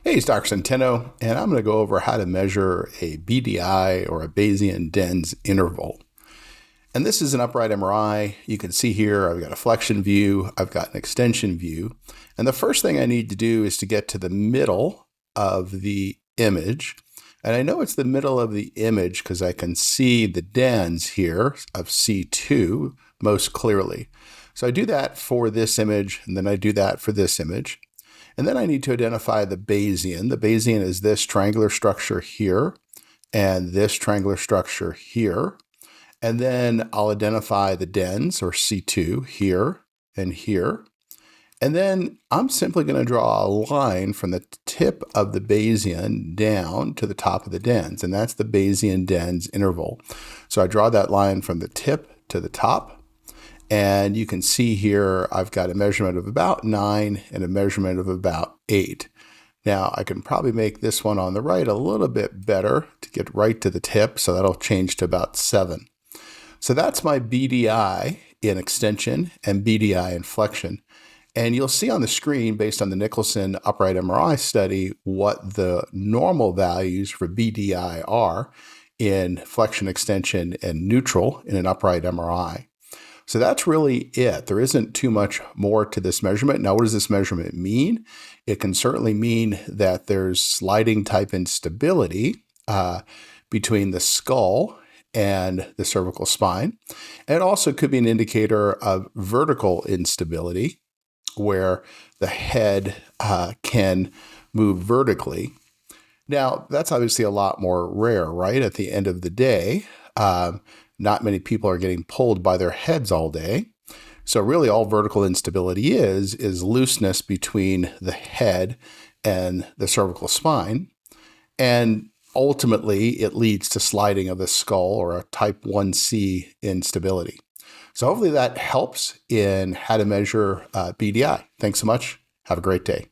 Hey, it's Dr. Centeno, and I'm going to go over how to measure a BDI or a Basion-Dens interval. And this is an upright MRI. You can see here I've got a flexion view, I've got an extension view. And the first thing I need to do is to get to the middle of the image. And I know it's the middle of the image because I can see the dens here of C2 most clearly. So I do that for this image, and then I do that for this image. And then I need to identify the Basion. The Basion is this triangular structure here and this triangular structure here. And then I'll identify the dens, or C2, here and here. And then I'm simply going to draw a line from the tip of the Basion down to the top of the dens, and that's the Basion-Dens interval. So I draw that line from the tip to the top. And you can see here, I've got a measurement of about 9 and a measurement of about 8. Now, I can probably make this one on the right a little bit better to get right to the tip, so that'll change to about 7. So that's my BDI in extension and BDI in flexion. And you'll see on the screen, based on the Nicholson upright MRI study, what the normal values for BDI are in flexion, extension, and neutral in an upright MRI. So that's really it. There isn't too much more to this measurement. Now, what does this measurement mean? It can certainly mean that there's sliding type instability between the skull and the cervical spine. And it also could be an indicator of vertical instability, where the head can move vertically. Now, that's obviously a lot more rare, right? At the end of the day, not many people are getting pulled by their heads all day. So really all vertical instability is looseness between the head and the cervical spine. And ultimately, it leads to sliding of the skull, or a type 1C instability. So hopefully that helps in how to measure BDI. Thanks so much. Have a great day.